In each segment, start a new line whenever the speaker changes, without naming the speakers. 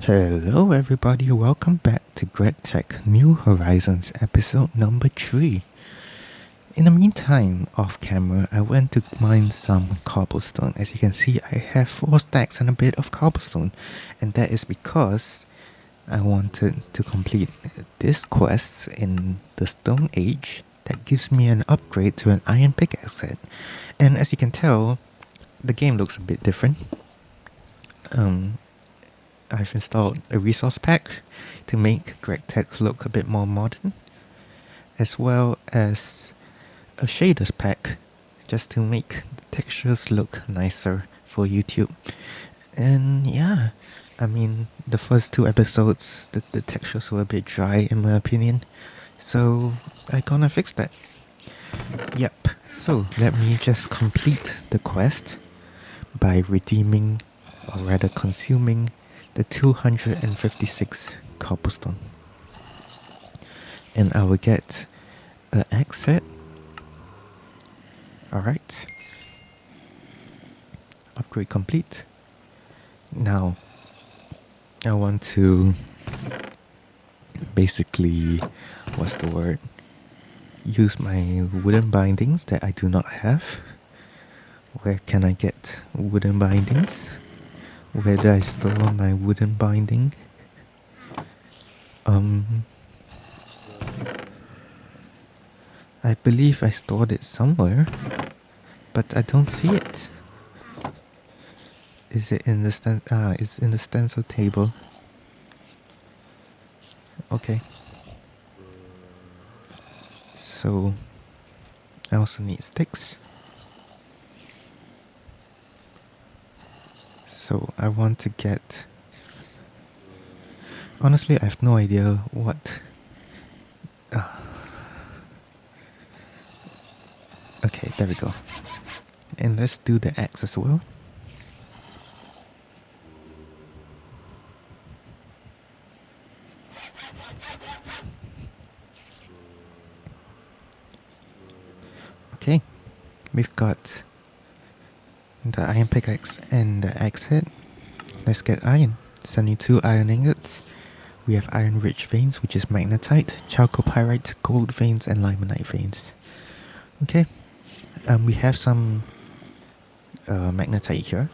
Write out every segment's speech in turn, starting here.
Hello everybody, welcome back to Gregtech New Horizons episode number 3. In the meantime, off camera, I went to mine some cobblestone. As you can see, I have 4 stacks and a bit of cobblestone. And that is because I wanted to complete this quest in the Stone Age that gives me an upgrade to an iron pickaxe set. And as you can tell, the game looks a bit different. I've installed a resource pack to make Gregtech look a bit more modern, as well as a shaders pack just to make the textures look nicer for YouTube. And yeah, I mean, the first 2 episodes, the textures were a bit dry in my opinion, so I gonna fix that. Yep, so let me just complete the quest by redeeming, or rather consuming, the 256 cobblestone. And I will get an axe set. Alright. Upgrade complete. Now, I want to basically, what's the word? Use my wooden bindings that I do not have. Where can I get wooden bindings? Where do I store my wooden binding? I believe I stored it somewhere, but I don't see it. Is it in the it's in the stencil table. Okay. So, I also need sticks. So, I want to get... Honestly, I have no idea what... Okay, there we go. And let's do the axe as well. Okay, we've got the iron pickaxe and the axe head. Let's get iron. 72 iron ingots. We have iron rich veins, which is magnetite, chalcopyrite, gold veins, and limonite veins. Okay, we have some magnetite here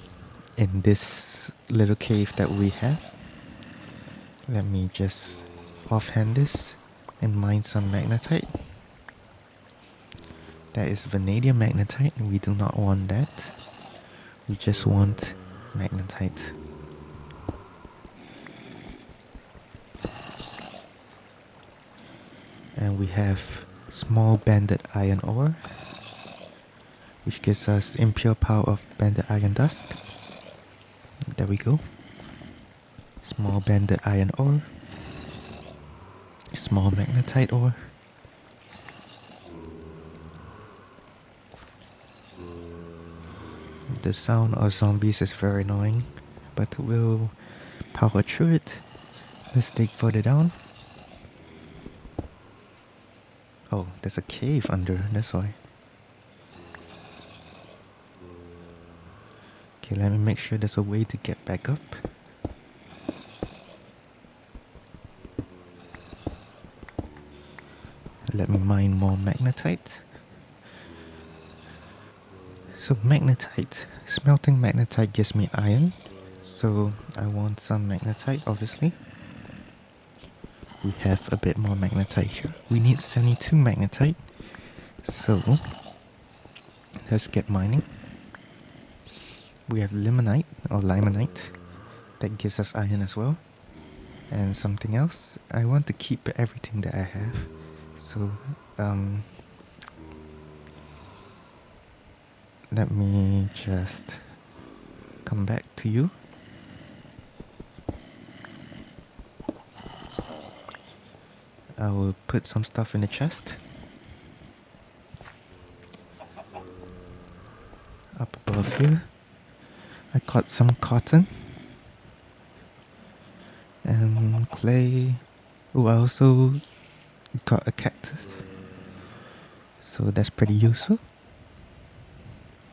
in this little cave that we have. Let me just offhand this and mine some magnetite. That is vanadium magnetite. We do not want that. We just want magnetite. And we have small banded iron ore, which gives us impure power of banded iron dust. There we go. Small banded iron ore. Small magnetite ore. The sound of zombies is very annoying, but we'll power through it. Let's dig further down. Oh, there's a cave under, that's why. Okay, let me make sure there's a way to get back up. Let me mine more magnetite. So magnetite, smelting magnetite gives me iron. So I want some magnetite, obviously. We have a bit more magnetite here. We need 72 magnetite. So let's get mining. We have limonite or limonite that gives us iron as well. And something else. I want to keep everything that I have. So let me just come back to you. I will put some stuff in the chest. Up above here, I got some cotton and clay. Oh, I also got a cactus, so that's pretty useful.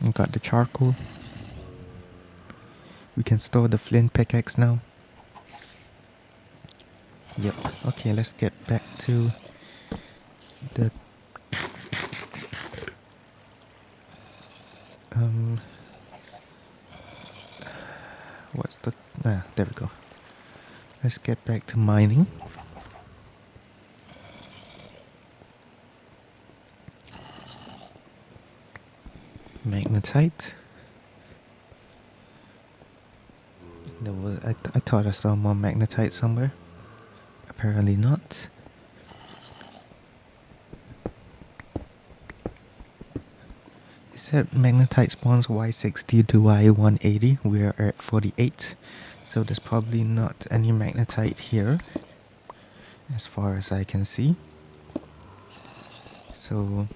I got the charcoal. We can store the flint pickaxe now. Yep. Okay, let's get back to the um what's the there we go. Let's get back to mining. Magnetite. There was I thought I saw more magnetite somewhere. Apparently not. It said magnetite spawns Y60 to Y180. We are at 48. So there's probably not any magnetite here, as far as I can see. So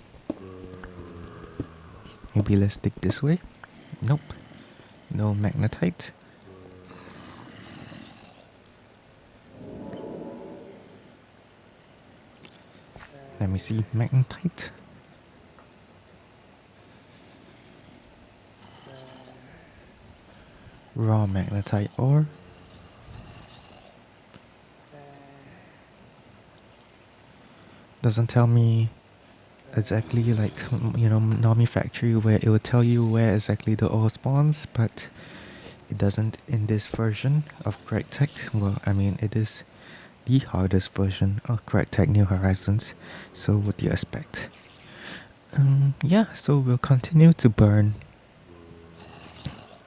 maybe let's dig this way. Nope. No magnetite. Let me see. Magnetite. Raw magnetite ore. Doesn't tell me exactly, like, you know, Nami factory, where it would tell you where exactly the ore spawns, but it doesn't in this version of Gregtech. Well, I mean, it is the hardest version of Gregtech New Horizons, so what do you expect? Yeah, so we'll continue to burn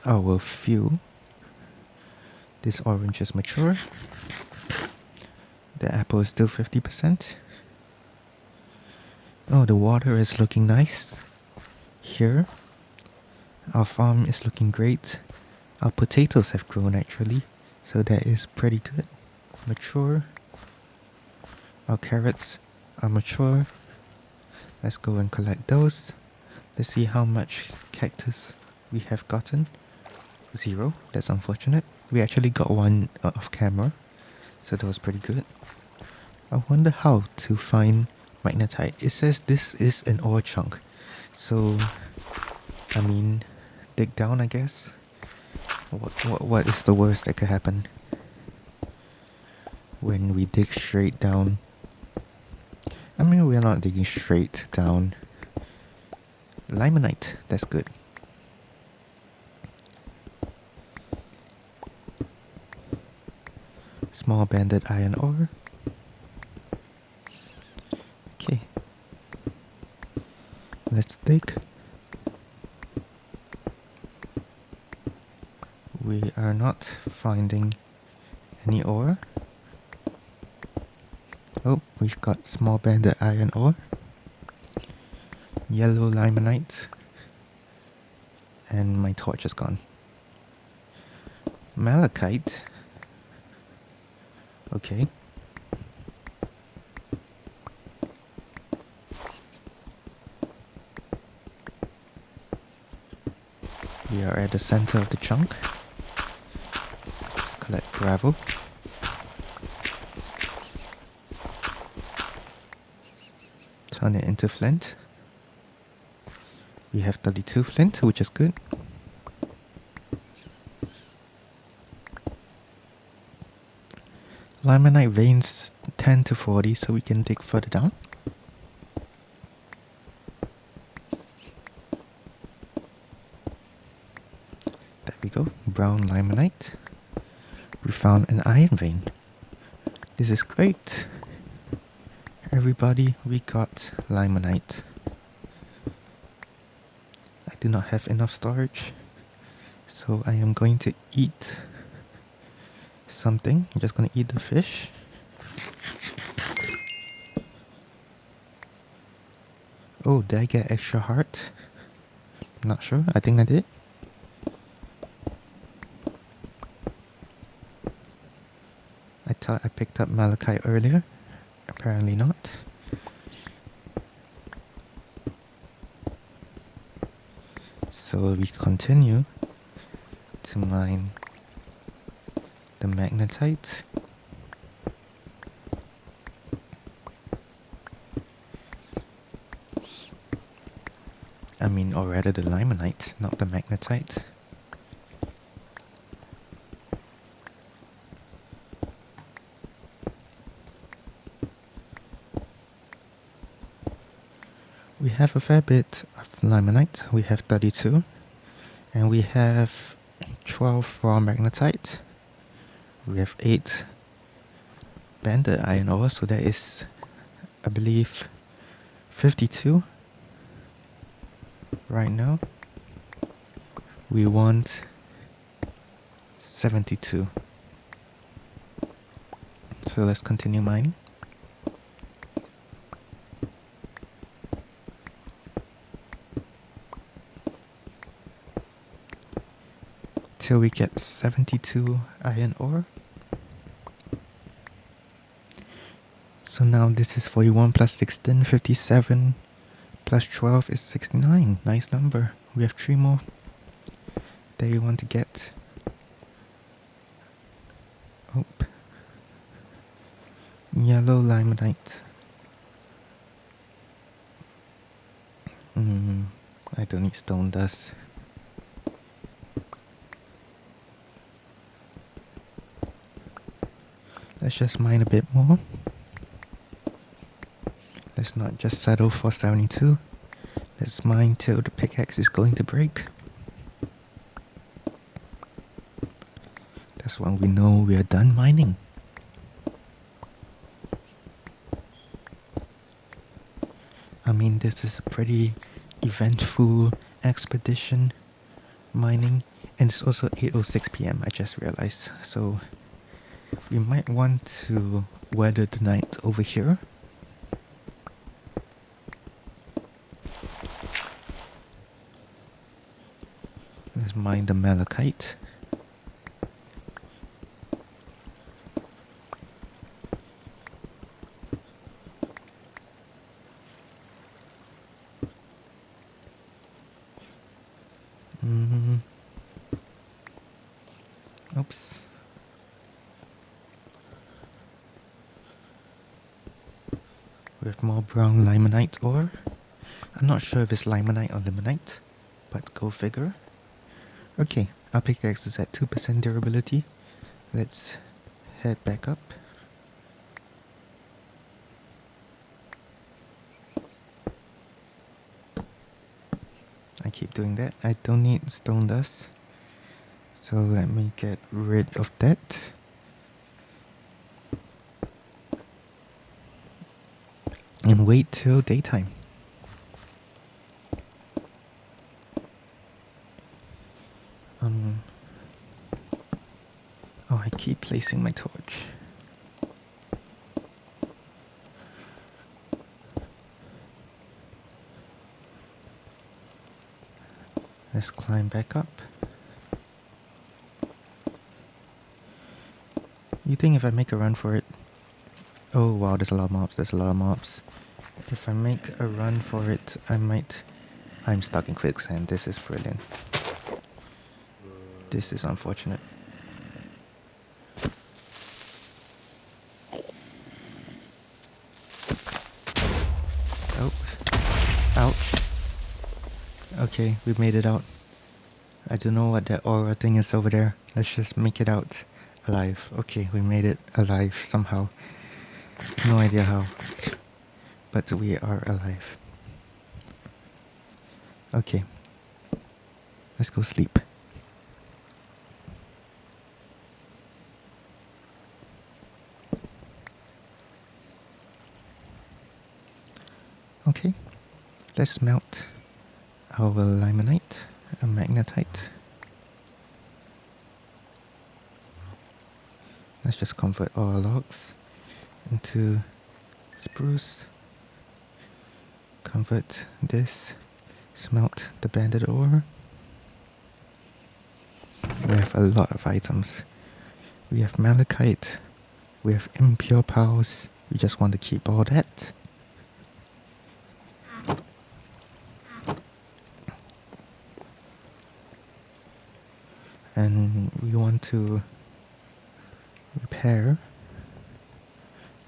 our fuel. This orange is mature. The apple is still 50%. Oh, the water is looking nice here. Our farm is looking great. Our potatoes have grown actually, so that is pretty good. Mature. Our carrots are mature. Let's go and collect those. Let's see how much cactus we have gotten. 0. That's unfortunate. We actually got one off camera, so that was pretty good. I wonder how to find magnetite. It says this is an ore chunk, so I mean, dig down, I guess. What is the worst that could happen when we dig straight down? I mean, we're not digging straight down. Limonite, that's good. Small banded iron ore. Okay. Let's dig. We are not finding any ore. Oh, we've got small banded iron ore. Yellow limonite. And my torch is gone. Malachite. Okay. We are at the center of the chunk. Just collect gravel. Turn it into flint. We have 32 flint, which is good. Limonite veins 10 to 40, so we can dig further down. There we go, brown limonite. We found an iron vein. This is great. Everybody, we got limonite. I do not have enough storage, so I am going to eat something. I'm just going to eat the fish. Oh, did I get extra heart? Not sure. I think I did. I thought I picked up malachite earlier. Apparently not. So we continue to mine the magnetite. I mean, or rather the limonite, not the magnetite. We have a fair bit of limonite. We have 32. And we have 12 raw magnetite. We have 8 banded iron ore, so that is, I believe, 52 right now. We want 72. So let's continue mining. Till we get 72 iron ore. So now this is 41 plus 16, 57 plus 12 is 69. Nice number. We have 3 more that you want to get. Oh. Yellow limonite. I don't need stone dust. Let's just mine a bit more. Let's not just settle for 72. Let's mine till the pickaxe is going to break. That's when we know we are done mining. I mean, this is a pretty eventful expedition mining, and it's also 8:06 p.m. I just realized, so we might want to weather the night over here. Let's mine the malachite. Oops. We have more brown limonite ore. I'm not sure if it's limonite or limonite, but go figure. Okay, our pickaxe is at 2% durability. Let's head back up. I keep doing that. I don't need stone dust. So let me get rid of that. And wait till daytime. Oh, I keep placing my torch. Let's climb back up. You think if I make a run for it... Oh wow, there's a lot of mobs, If I make a run for it, I might... I'm stuck in quicksand, this is brilliant. This is unfortunate. Oh. Ouch. Okay, we made it out. I don't know what that aura thing is over there. Let's just make it out alive. Okay, we made it alive somehow. No idea how. But we are alive. Okay. Let's go sleep. Okay. Let's melt our limonite and magnetite. Let's just convert all our logs into spruce. Convert this. Smelt the banded ore. We have a lot of items. We have malachite. We have impure powers. We just want to keep all that. And we want to repair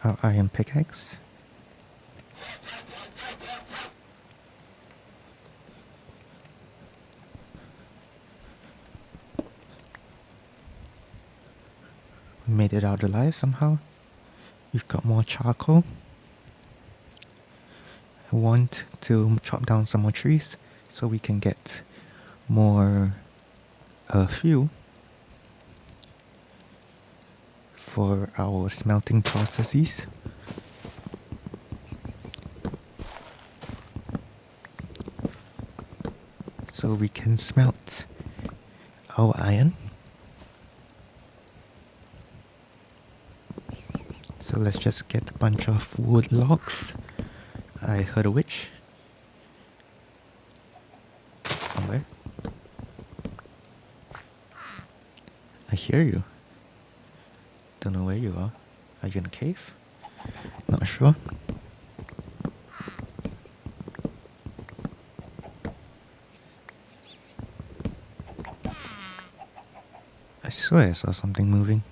our iron pickaxe. We made it out alive somehow. We've got more charcoal. I want to chop down some more trees so we can get more fuel for our smelting processes. So we can smelt our iron. So let's just get a bunch of wood logs. I heard a witch somewhere. I hear you. Don't know where you are. Are you in a cave? Not sure. I swear I saw something moving.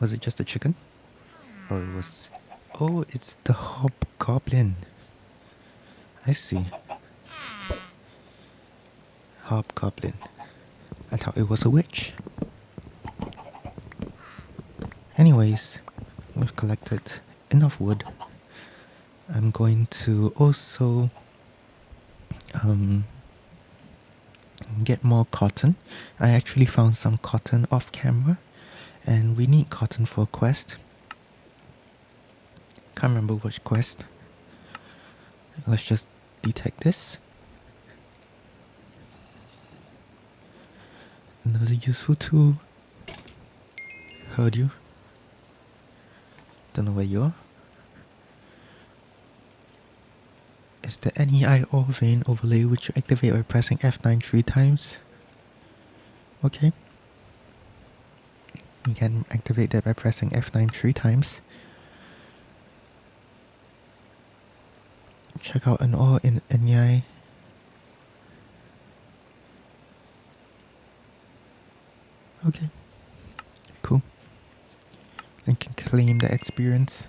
Was it just a chicken? Oh, it was... Oh, it's the hobgoblin. I see. Hobgoblin. I thought it was a witch. Anyways, we've collected enough wood. I'm going to also get more cotton. I actually found some cotton off camera, and we need cotton for a quest. Can't remember which quest. Let's just detect this. Another useful tool. Heard you. Don't know where you are. Is there any ore vein overlay which you activate by pressing F9 3 times? Okay. You can activate that by pressing F9 3 times. Check out an ore in NI. Okay. Cool. I can claim the experience.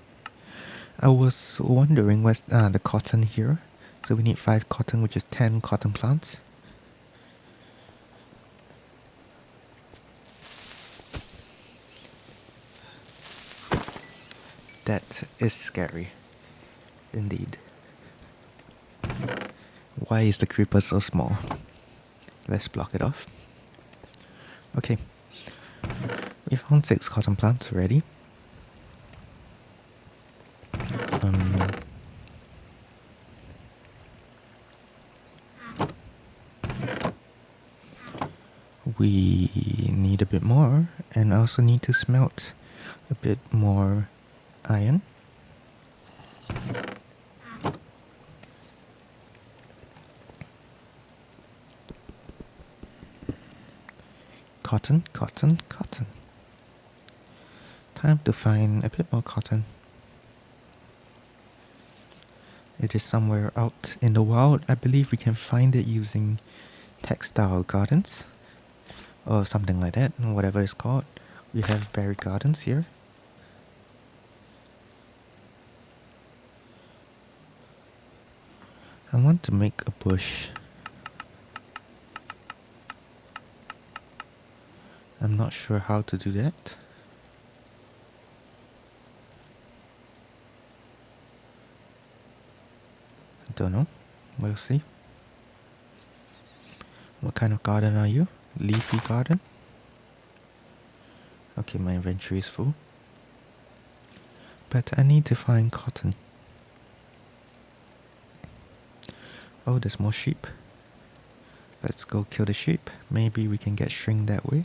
I was wondering what's the cotton here. So we need 5 cotton, which is 10 cotton plants. That is scary. Indeed. Why is the creeper so small? Let's block it off. Okay. We found 6 cotton plants already. We need a bit more, and I also need to smelt a bit more iron. Cotton, cotton, cotton. Time to find a bit more cotton. It is somewhere out in the wild. I believe we can find it using textile gardens or something like that, whatever it's called. We have berry gardens here. I want to make a bush. I'm not sure how to do that. Don't know. We'll see. What kind of garden are you? Leafy garden? Okay, my inventory is full. But I need to find cotton. Oh, there's more sheep. Let's go kill the sheep. Maybe we can get string that way.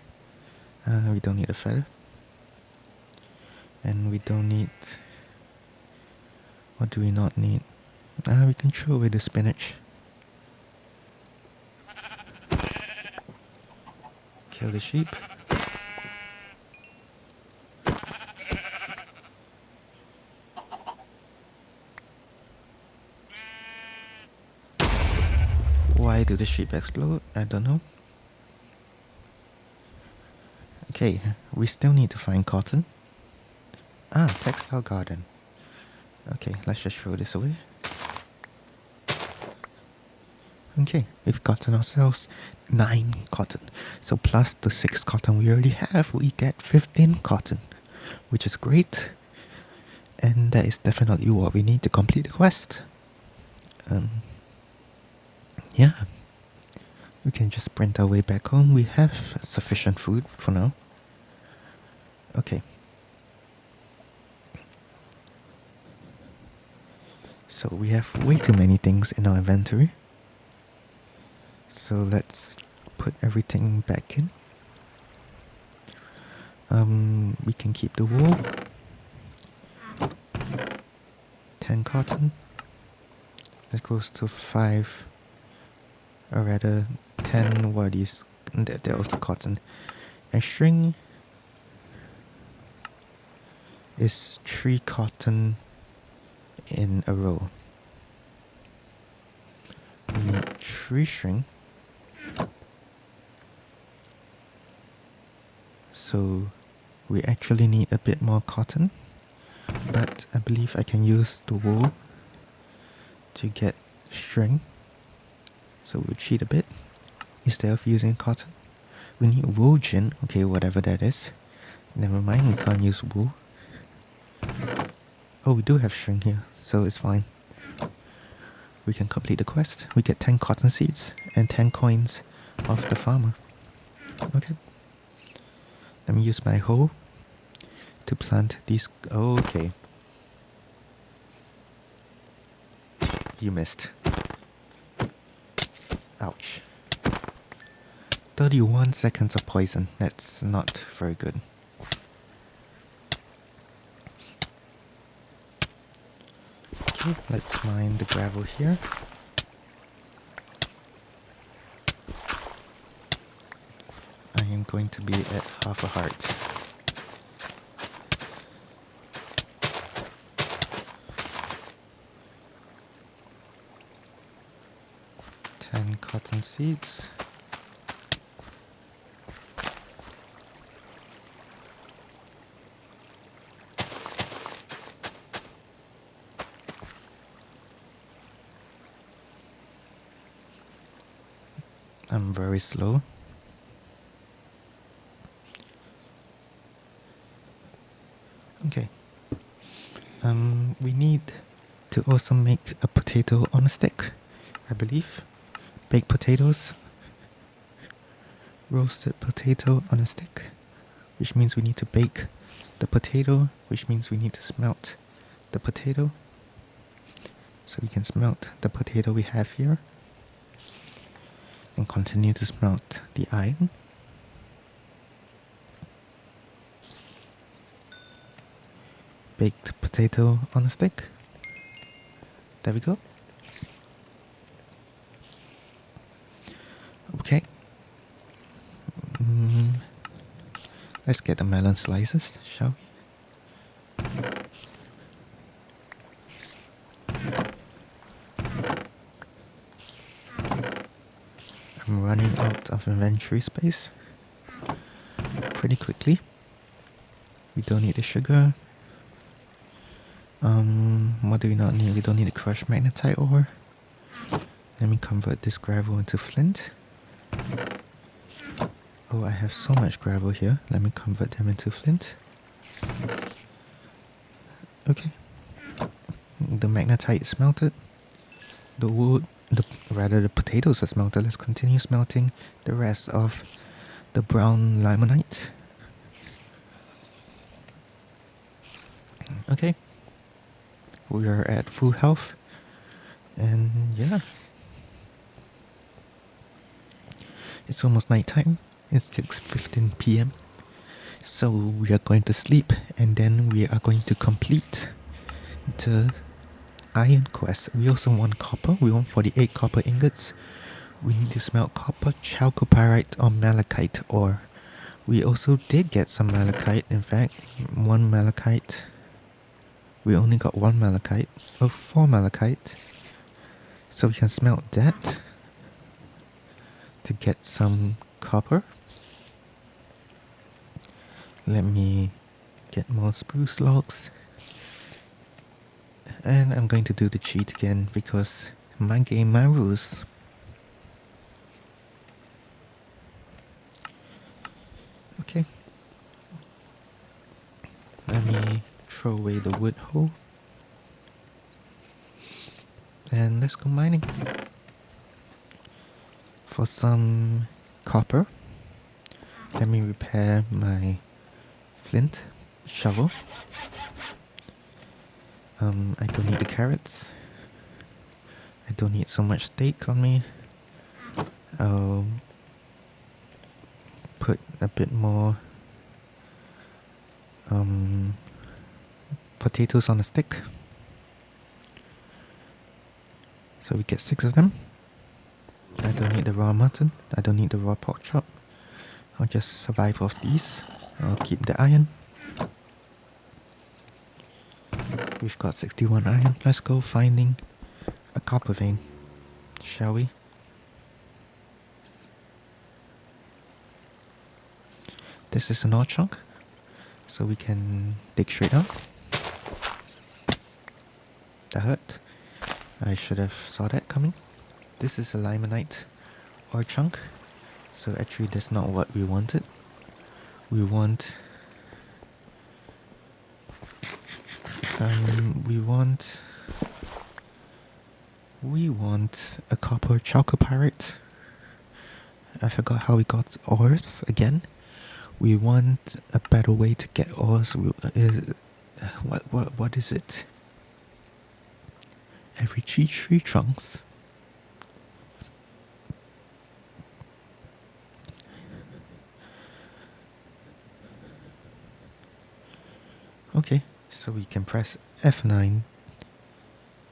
We don't need a feather. And we don't need... What do we not need? We can throw away the spinach. Kill the sheep. Why do the sheep explode? I don't know. Okay, we still need to find cotton. Textile garden. Okay, let's just throw this away. Okay, we've gotten ourselves 9 cotton. So plus the 6 cotton we already have, we get 15 cotton, which is great. And that is definitely what we need to complete the quest. Yeah. We can just sprint our way back home. We have sufficient food for now. Okay. So we have way too many things in our inventory. So let's put everything back in. We can keep the wool. 10 cotton. That goes to 5. Or rather, 10 what are these? They're also cotton. And string is 3 cotton in a row. We need 3 string. So we actually need a bit more cotton. But I believe I can use the wool to get string. So we'll cheat a bit instead of using cotton. We need wool gin. Okay, whatever that is. Never mind, we can't use wool. Oh, we do have string here, so it's fine. We can complete the quest. We get 10 cotton seeds and 10 coins off the farmer. Okay. Let me use my hoe to plant these. Okay. You missed. Ouch. 31 seconds of poison. That's not very good. Okay, let's mine the gravel here. I am going to be at half a heart. Cotton seeds. I'm very slow. Okay. We need to also make a potato on a stick, I believe. Baked potatoes. Roasted potato on a stick, which means we need to bake the potato, which means we need to smelt the potato. So we can smelt the potato we have here and continue to smelt the iron. Baked potato on a stick. There we go. Okay. Let's get the melon slices, shall we? I'm running out of inventory space pretty quickly. We don't need the sugar. What do we not need? We don't need the crushed magnetite ore. Let me convert this gravel into flint. Oh, I have so much gravel here. Let me convert them into flint. Okay. The magnetite is smelted. The wood, the potatoes are smelted. Let's continue smelting the rest of the brown limonite. Okay. We are at full health. And yeah. It's almost nighttime. It's 6:15 p.m. So we are going to sleep and then we are going to complete the iron quest. We also want copper. We want 48 copper ingots. We need to smelt copper, chalcopyrite or malachite ore. We also did get some malachite. In fact, 1 malachite. We only got 1 malachite. Oh, 4 malachite. So we can smelt that to get some copper. Let me get more spruce logs. And I'm going to do the cheat again because my game, my rules. Okay. Let me throw away the wood hole. And let's go mining. For some copper, let me repair my flint shovel. I don't need the carrots. I don't need so much steak on me. I'll put a bit more potatoes on a stick. So we get 6 of them. I don't need the raw mutton. I don't need the raw pork chop. I'll just survive off these. I'll keep the iron. We've got 61 iron. Let's go finding a copper vein, shall we? This is an ore chunk, so we can dig straight down. That hurt. I should have saw that coming. This is a limonite ore chunk, so actually that's not what we wanted. We want we want a copper chalcopyrite. I forgot how we got ores again. We want a better way to get ores. What is it? Every tree trunks. Okay, so we can press F9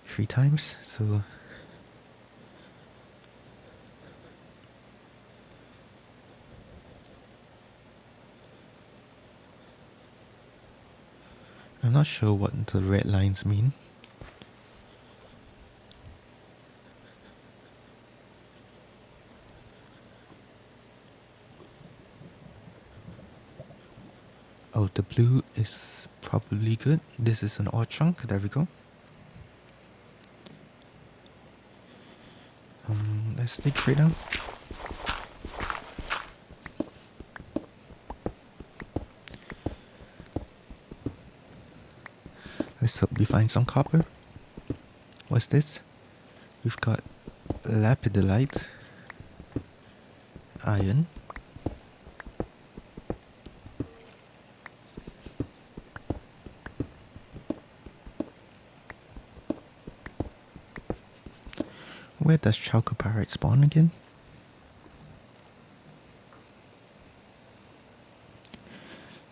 3 times. So I'm not sure what the red lines mean. Oh, the blue is probably good. This is an ore chunk. There we go. Let's dig straight down. Let's hope we find some copper. What's this? We've got lapidolite, iron, where does chalcopyrite spawn again?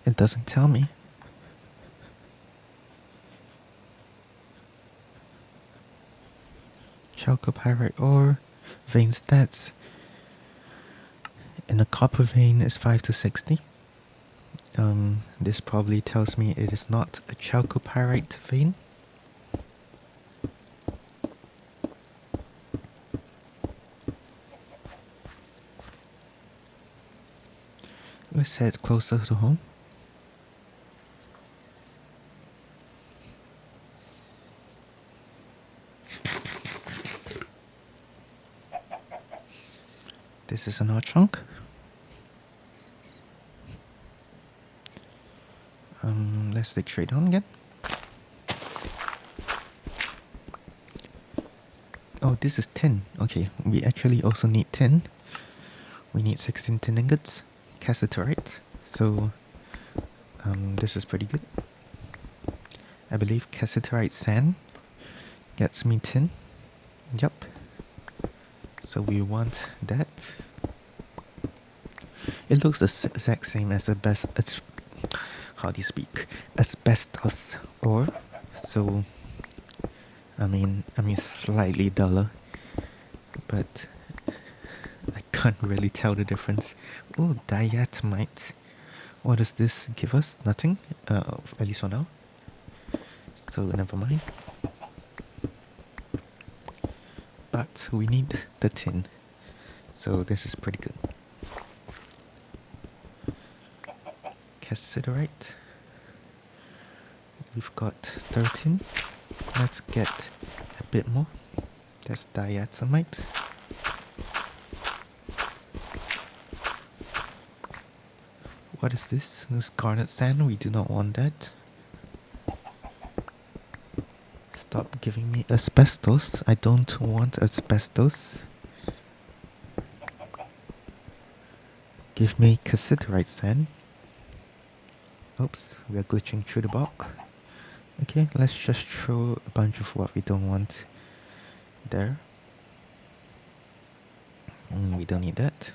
It doesn't tell me. Chalcopyrite ore, vein stats. In a copper vein is 5 to 60. This probably tells me it is not a chalcopyrite vein. Let's head closer to home. This is an ore chunk. Let's dig straight down again. Oh, this is tin. Okay, we actually also need tin. We need 16 tin ingots, cassiterite. So, this is pretty good. I believe cassiterite sand gets me tin. Yup. So we want that. It looks the exact same as how do you speak? Asbestos ore. So I mean slightly duller, but I can't really tell the difference. Oh, diatomite. What does this give us? Nothing. At least for now. So never mind. But we need the tin. So this is pretty good. Cassiterite. We've got 13. Let's get a bit more. That's diatomite. What is this? This garnet sand. We do not want that. Stop giving me asbestos. I don't want asbestos. Give me cassiterite sand. Oops, we are glitching through the block. Okay, let's just throw a bunch of what we don't want there. We don't need that.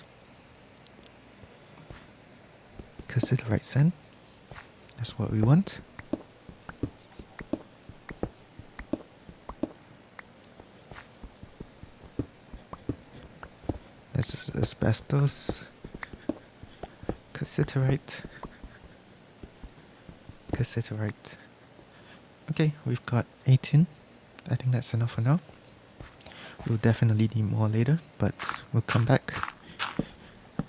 Cassiterite sand. That's what we want. That's asbestos. Cassiterite. Cassiterite. Okay, we've got 18. I think that's enough for now. We'll definitely need more later, but we'll come back.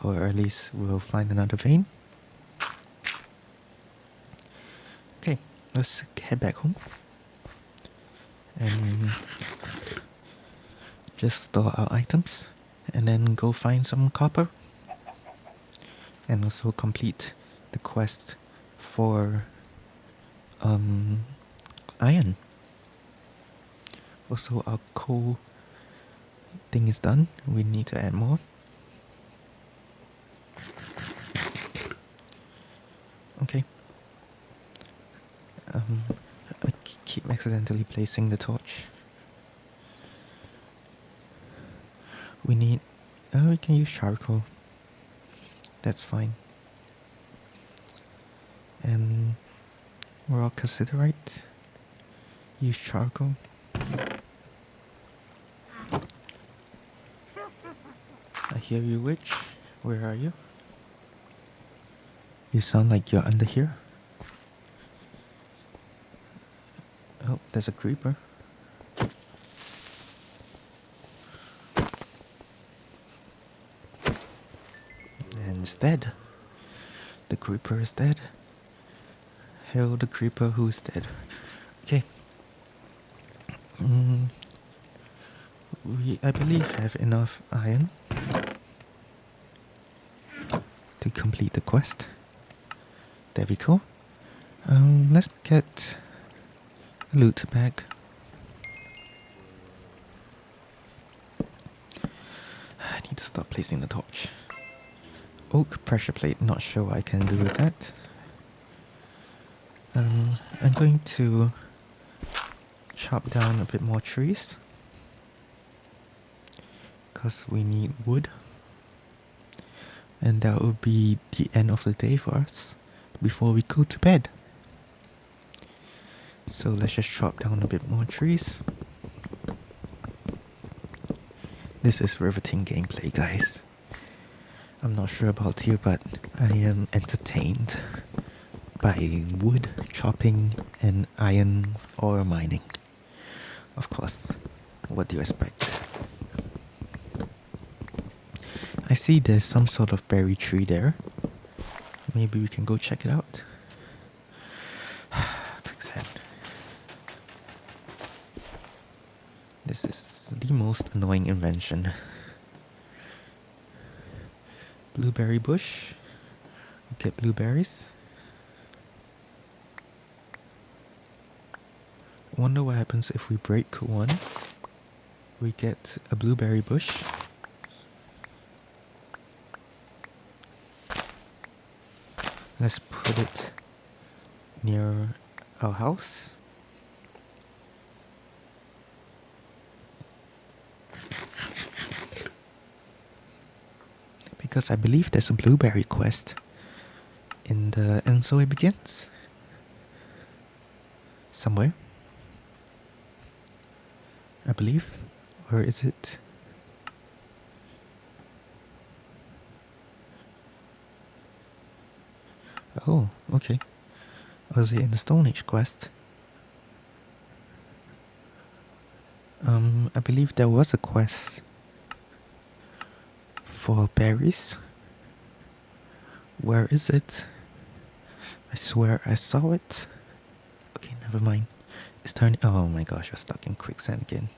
Or at least we'll find another vein. Okay, let's head back home. And just store our items. And then go find some copper. And also complete the quest for iron. Also, our coal thing is done. We need to add more. Okay. I keep accidentally placing the torch. We need... Oh, we can use charcoal. That's fine. And raw cassiterite. Use charcoal. I hear you, witch. Where are you? You sound like you're under here. Oh, there's a creeper. And it's dead. The creeper is dead. Hail the creeper who's dead. Okay. We, I believe, have enough iron to complete the quest. There we go. Let's get a loot bag. I need to stop placing the torch. Oak pressure plate, not sure what I can do with that. I'm going to chop down a bit more trees. Because we need wood. And that will be the end of the day for us before we go to bed. So let's just chop down a bit more trees. This is riveting gameplay, guys. I'm not sure about you, but I am entertained by wood chopping and iron ore mining. Of course, what do you expect? I see there's some sort of berry tree there. Maybe we can go check it out. Quicksand. This is the most annoying invention. Blueberry bush. Get blueberries. Wonder what happens if we break one. We get a blueberry bush. Let's put it near our house. Because I believe there's a blueberry quest in the And So It Begins. Somewhere. I believe. Or is it? Oh, okay. Was it in the Stone Age quest? I believe there was a quest for berries. Where is it? I swear I saw it. Okay, never mind. It's turning. Oh my gosh, you're stuck in quicksand again.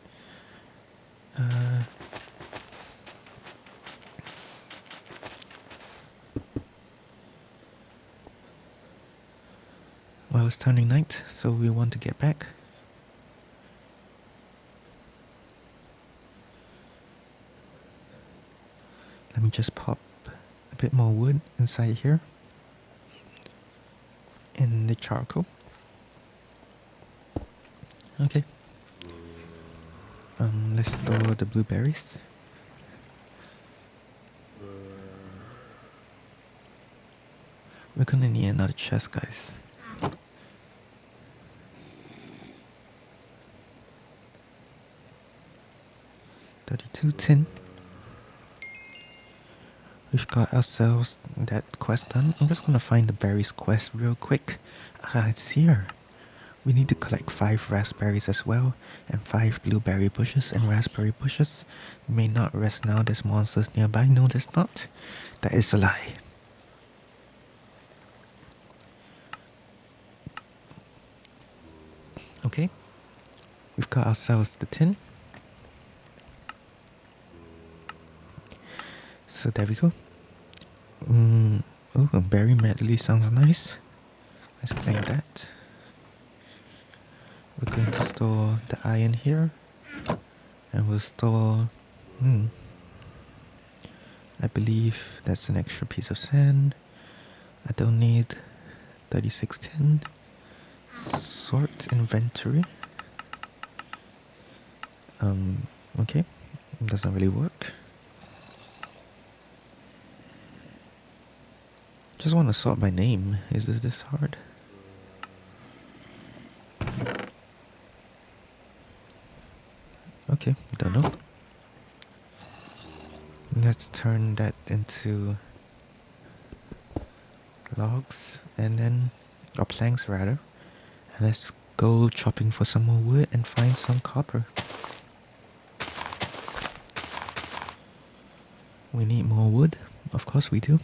Well, it's turning night, so we want to get back. Let me just pop a bit more wood inside here in the charcoal. Okay. Let's store the blueberries. We're gonna need another chest, guys. 32 tin. We've got ourselves that quest done. I'm just gonna find the berries quest real quick. Ah, it's here. We need to collect 5 raspberries as well, and 5 blueberry bushes and raspberry bushes. You may not rest now, there's monsters nearby. No, there's not. That is a lie. Okay. We've got ourselves the tin. So there we go. Oh, a berry medley sounds nice. Let's claim that. We're going to store the iron here. And we'll store... I believe that's an extra piece of sand. I don't need 36 tin. Sort inventory. Okay. Doesn't really work. Just want to sort by name. Is this hard? Okay, don't know. Let's turn that into logs and then, or planks rather. And let's go chopping for some more wood and find some copper. We need more wood. Of course we do.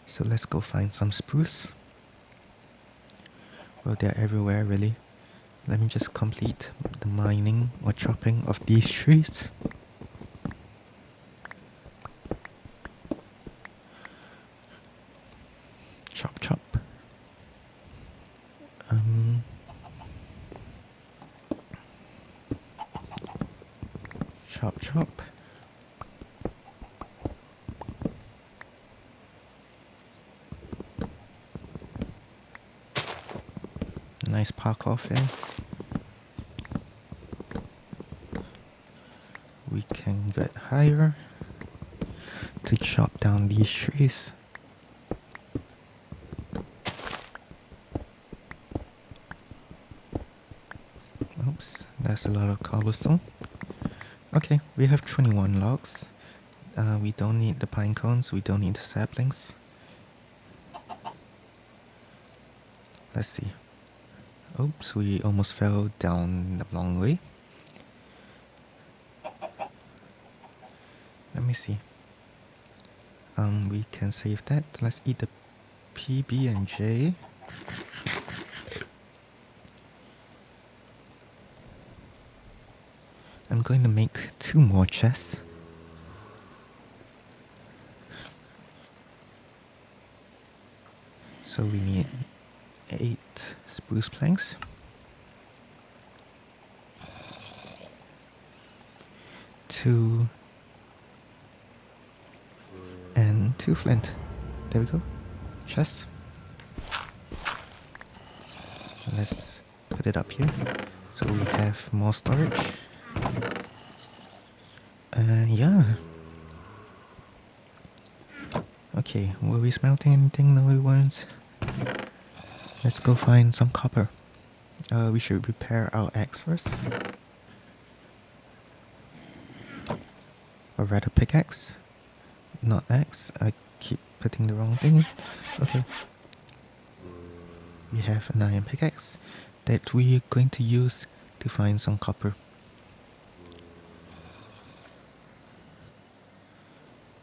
So let's go find some spruce. Well, they're everywhere really. Let me just complete the mining or chopping of these trees. Chop chop. Chop chop. Nice park off there. We can get higher to chop down these trees. Oops, that's a lot of cobblestone. Okay, we have 21 logs. We don't need the pine cones, we don't need the saplings. Let's see. Oops, we almost fell down the long way. Let me see. We can save that. Let's eat the PB and J. I'm going to make 2 more chests. So we need 8 spruce planks. 2 and 2 flint. There we go. Chest. Let's put it up here so we have more storage. Yeah. Okay, were we smelting anything? No, we weren't. Let's go find some copper. We should repair our axe first. Or rather pickaxe. Not axe. I keep putting the wrong thing. Okay. We have an iron pickaxe that we're going to use to find some copper.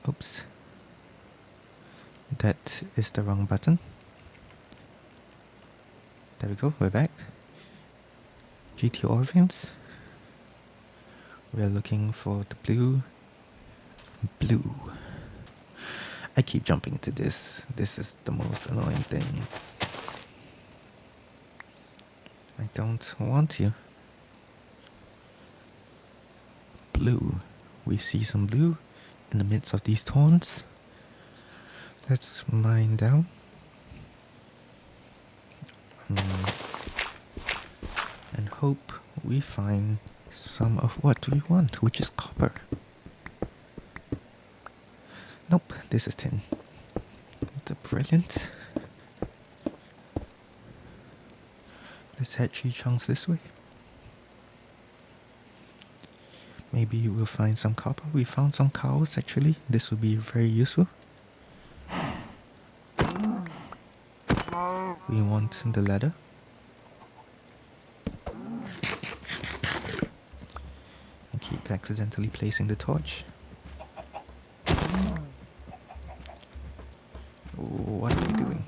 Oops. That is the wrong button. There we go, we're back. GT Orphans. We're looking for the blue. Blue. I keep jumping to this. This is the most annoying thing. I don't want to. Blue. we see some blue in the midst of these thorns. Let's mine down. And hope we find some of what we want, which is copper. Nope, this is tin. Brilliant. Let's head 3 chunks this way. Maybe we'll find some copper. We found some cows actually. This would be very useful. We want the ladder. And keep accidentally placing the torch. What are you doing?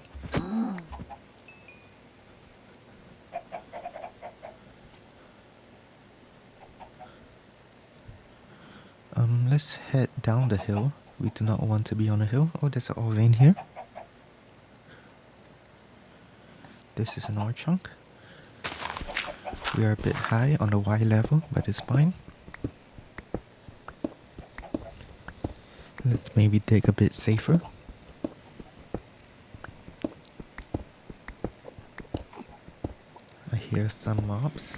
Let's head down the hill. We do not want to be on a hill. Oh, there's an ore vein here. This is an ore chunk. We are a bit high on the Y level, but it's fine. Let's maybe dig a bit safer. I hear some mobs.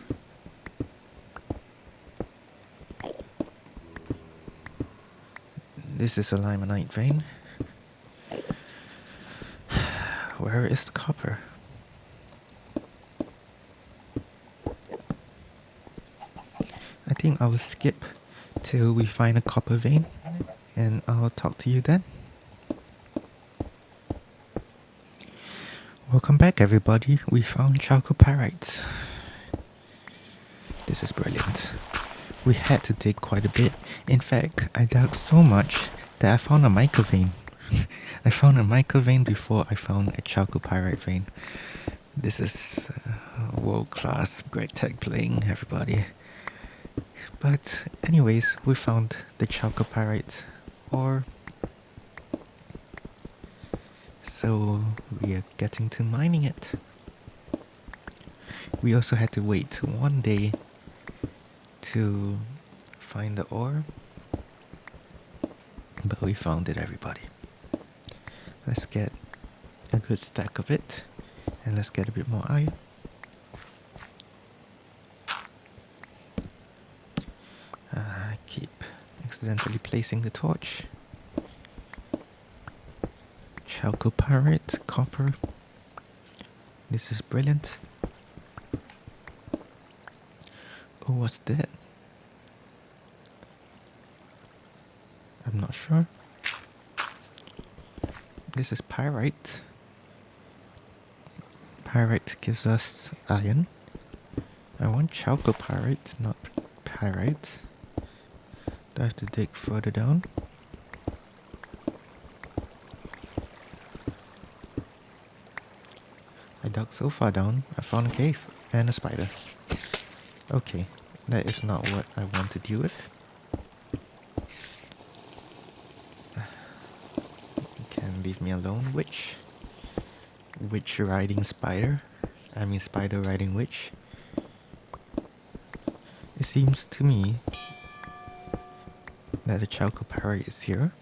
This is a limonite vein. Where is the copper? I think I will skip till we find a copper vein, and I'll talk to you then. Welcome back everybody, we found chalcopyrite. This is brilliant. We had to dig quite a bit. In fact, I dug so much that I found a mica vein. I found a mica vein before I found a chalcopyrite vein. This is world-class Gregtech playing, everybody. But anyways, we found the chalcopyrite ore. So we are getting to mining it. We also had to wait 1 day to find the ore, but we found it, everybody. Let's get a good stack of it, and let's get a bit more iron. Keep accidentally placing the torch. Chalcopyrite, copper. This is brilliant. Oh, what's that? I'm not sure. This is pyrite. Pyrite gives us iron. I want chalcopyrite, not pyrite. Do I have to dig further down? I dug so far down, I found a cave and a spider. Okay, that is not what I want to deal with. You can leave me alone, witch. Witch riding spider. I mean spider riding witch. It seems to me that the chalcopyrite is here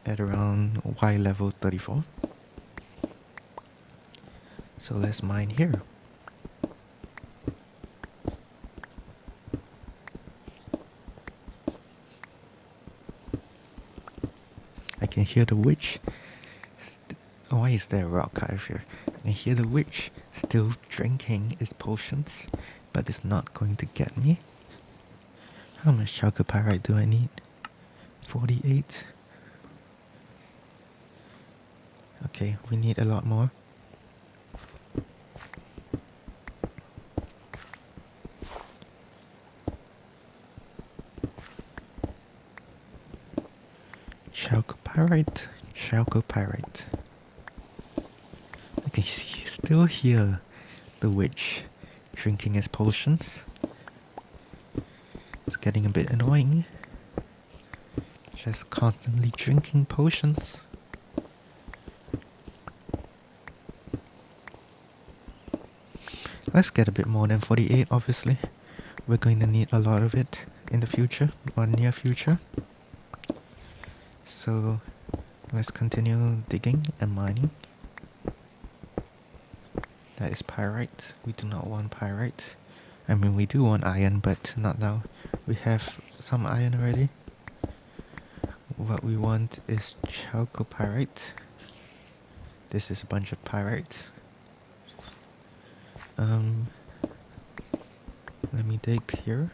at around Y level 34. So let's mine here. I can hear the witch. Why is there a rock carve here? I can hear the witch still drinking its potions, but it's not going to get me. How much chalcopyrite do I need? 48. Okay, we need a lot more. Chalcopyrite, chalcopyrite. I can still hear the witch drinking his potions. It's getting a bit annoying. Just constantly drinking potions. Let's get a bit more than 48, obviously. We're going to need a lot of it in the future, or near future. So let's continue digging and mining. That is pyrite. We do not want pyrite. I mean, we do want iron, but not now. We have some iron already. What we want is chalcopyrite. This is a bunch of pyrite. Let me dig here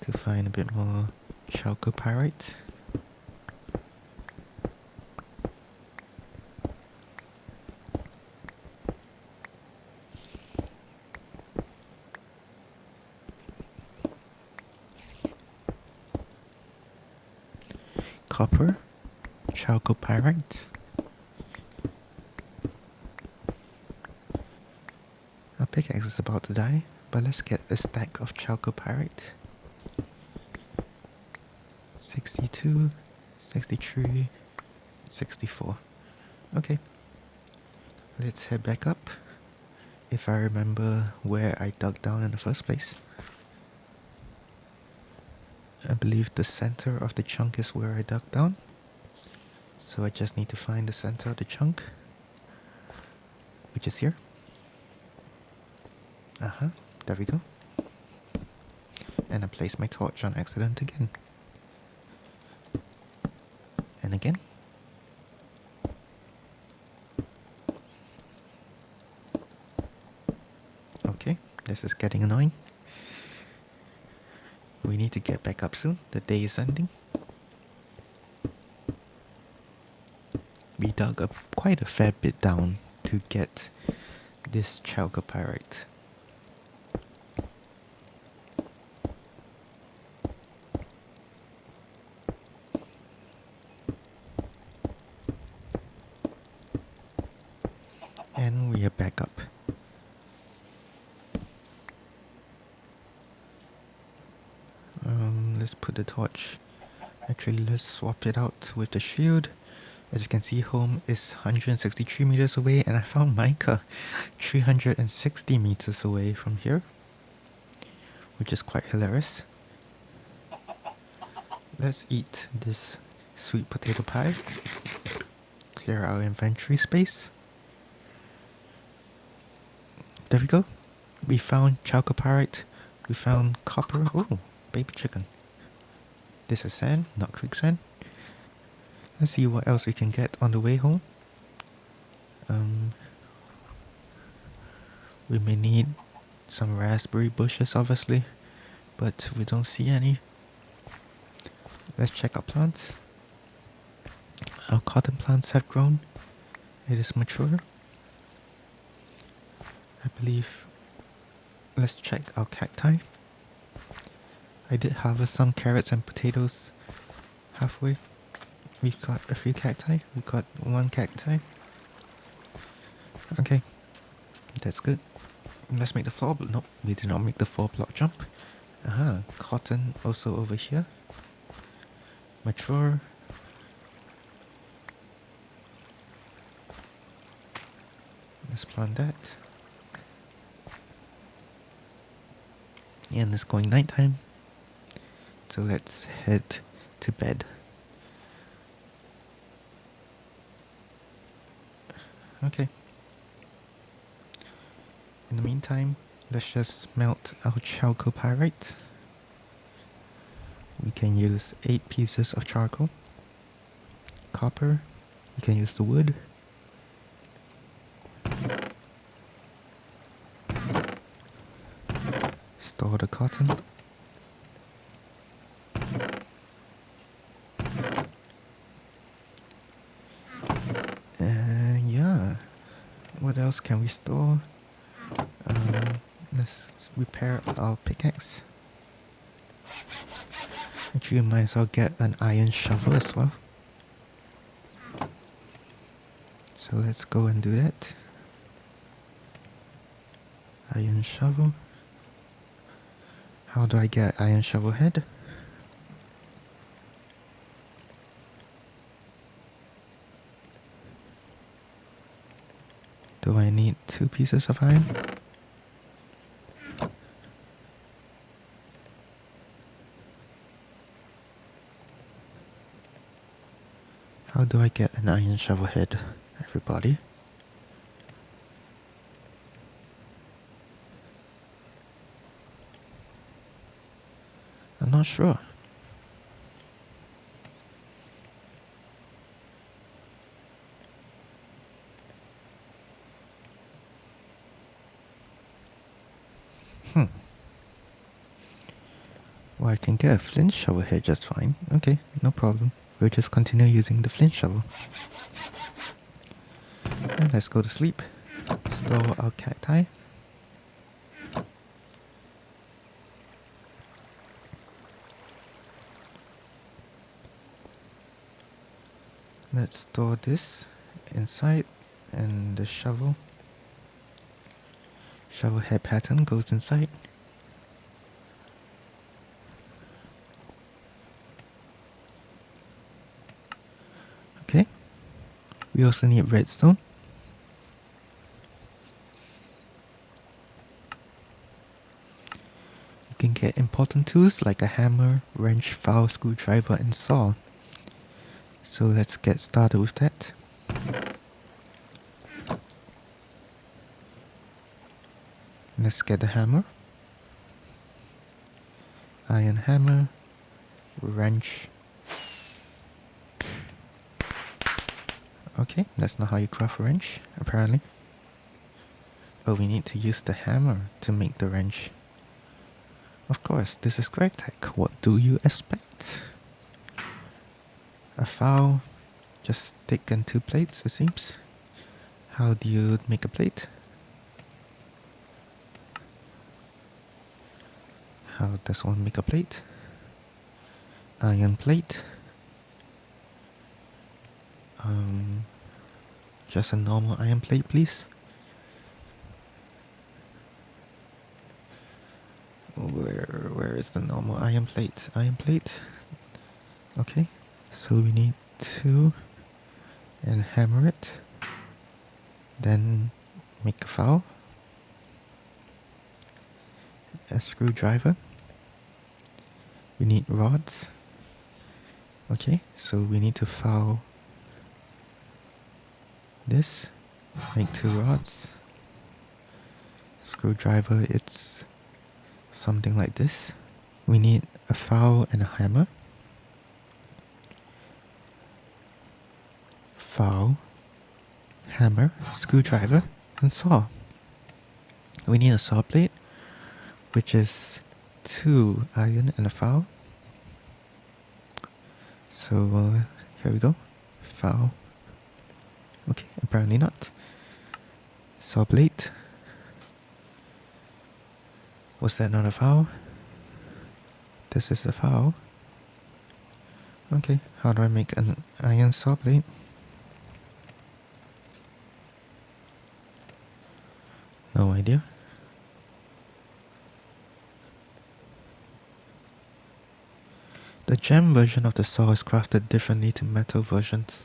to find a bit more chalcopyrite. Copper, chalcopyrite. Our pickaxe is about to die, but let's get a stack of chalcopyrite. 62, 63, 64. Okay, let's head back up. If I remember where I dug down in the first place. I believe the center of the chunk is where I dug down. So I just need to find the center of the chunk, which is here. There we go. And I placed my torch on accident again. And again. Okay, this is getting annoying. We need to get back up soon. The day is ending. We dug up quite a fair bit down to get this chalcopyrite. And we are back up. Let's put the torch. Actually, let's swap it out with the shield. As you can see, home is 163 meters away, and I found mica 360 meters away from here, which is quite hilarious. Let's eat this sweet potato pie. Clear our inventory space. There we go. We found chalcopyrite. We found copper. Oh, baby chicken. This is sand, not quicksand. Let's see what else we can get on the way home. We may need some raspberry bushes, obviously, but we don't see any. Let's check our plants. Our cotton plants have grown. It is mature. I believe. Let's check our cacti. I did harvest some carrots and potatoes halfway. We've got a few cacti. We've got one cacti. Okay, that's good. Let's make the floor. Nope, we did not make the 4-block jump. Cotton also over here. Mature. Let's plant that. And it's going nighttime. So let's head to bed. Okay. In the meantime, let's just melt our chalcopyrite. We can use 8 pieces of charcoal. Copper. We can use the wood. Store the cotton. Yeah. What else can we store? Let's repair our pickaxe. Actually, we might as well get an iron shovel as well. So let's go and do that. Iron shovel. How do I get iron shovel head? Do I need 2 pieces of iron? do I get an iron shovel head, everybody? I'm not sure. Well, I can get a flint shovel here just fine. Okay, no problem. We'll just continue using the flint shovel. And let's go to sleep. Store our cacti. Let's store this inside, and the shovel head pattern goes inside. Okay. We also need redstone. You can get important tools like a hammer, wrench, file, screwdriver, and saw. So let's get started with that. Let's get the hammer. Iron hammer, wrench. Okay, that's not how you craft a wrench, apparently. Oh, we need to use the hammer to make the wrench. Of course, this is Gregtech. What do you expect? A file, just thick and 2 plates, it seems. How do you make a plate? How does one make a plate? Iron plate. Just a normal iron plate, please. Where is the normal iron plate? Iron plate. Okay, so we need 2 and hammer it. Then make a file. A screwdriver. We need rods. Okay, so we need to file this. Make 2 rods. Screwdriver, it's something like this. We need a file and a hammer. File, hammer, screwdriver, and saw. We need a saw blade, which is 2 iron and a file. So here we go. File. Okay, apparently not. Saw blade. Was that not a file? This is a file. Okay, how do I make an iron saw blade? No idea. The gem version of the saw is crafted differently to metal versions.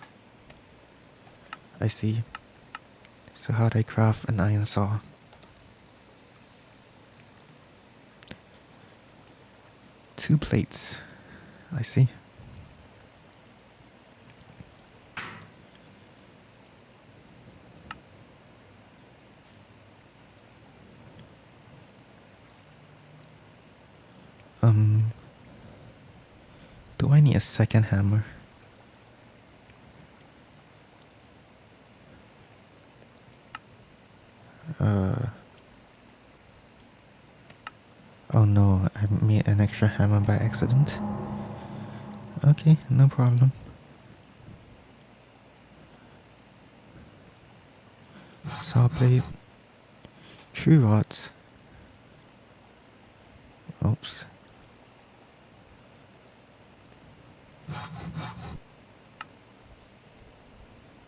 I see. So how do I craft an iron saw? Two plates. I see. Do I need a second hammer? Oh no, I made an extra hammer by accident. Okay, no problem. Saw blade. 3 rods. Oops.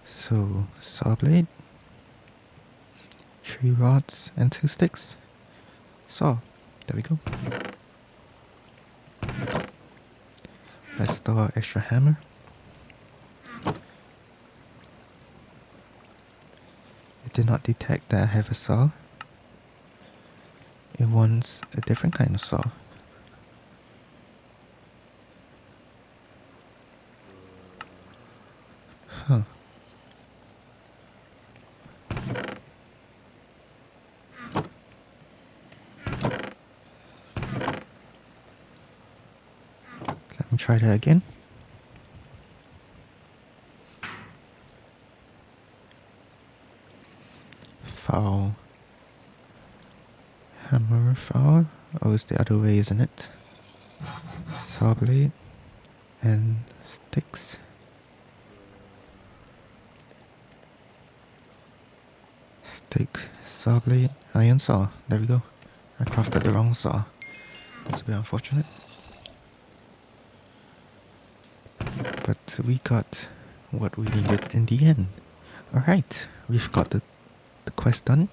So, saw blade, 3 rods, and 2 sticks. Saw. There we go. Let's store our extra hammer. It did not detect that I have a saw. It wants a different kind of saw. try that again. Foul. Hammer, foul. Oh, it's the other way, isn't it? Saw blade and sticks. Stick, saw blade, iron saw. There we go. I crafted the wrong saw. That's a bit unfortunate. But we got what we needed in the end. Alright, we've got the quest done.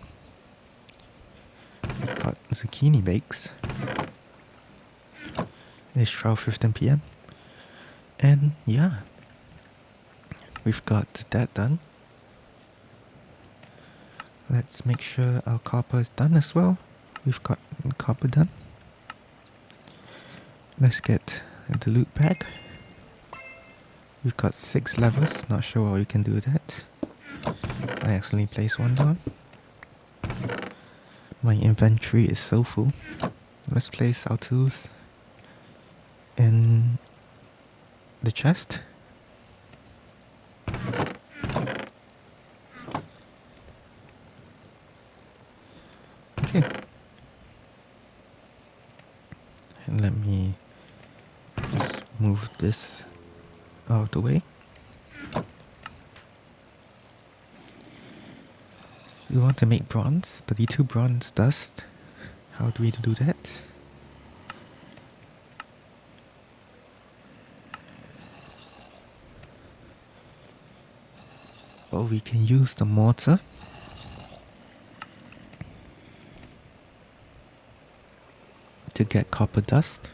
We've got zucchini bakes. It's 12:15 PM. And yeah, we've got that done. Let's make sure our copper is done as well. We've got copper done. Let's get the loot bag. We've got 6 levers, not sure what we can do with that. I accidentally placed one down. My inventory is so full. Let's place our tools in the chest. Okay. And let me just move this out of the way. We want to make bronze, 32 bronze dust. How do we do that? Well, we can use the mortar. To get copper dust.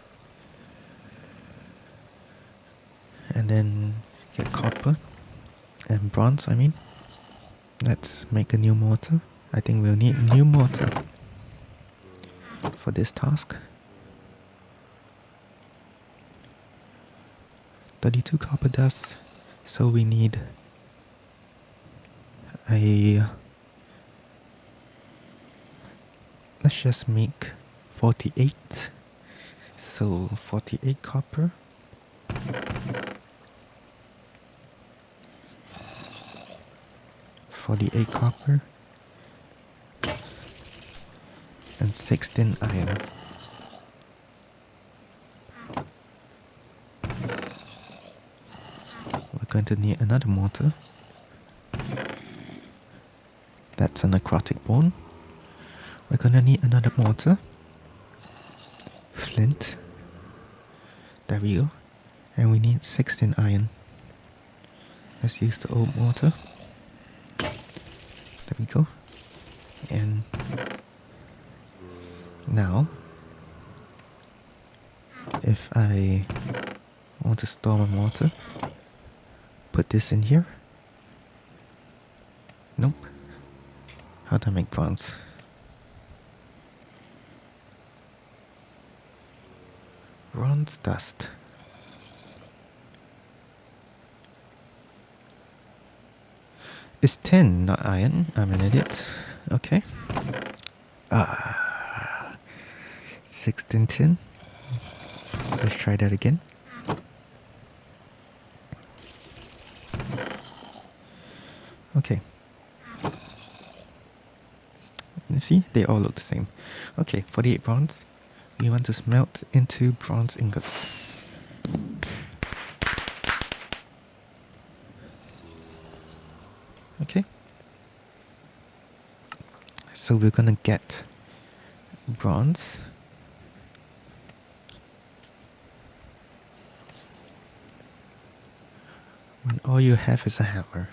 And then get copper and bronze, I mean. Let's make a new mortar. I think we'll need a new mortar for this task. 32 copper dust, so we need let's just make 48. So 48 copper. And 16 iron. We're going to need another mortar. That's a necrotic bone. We're gonna need another mortar. Flint. There we go. And we need 16 iron. Let's use the old mortar. There we go. And now, if I want to store my mortar, put this in here. Nope. How do I make bronze? Bronze dust. It's tin, not iron. I'm an idiot. Okay. 16 tin. Let's try that again. Okay. You see, they all look the same. Okay, 48 bronze. We want to smelt into bronze ingots. Okay. So we're gonna get bronze. When all you have is a hammer.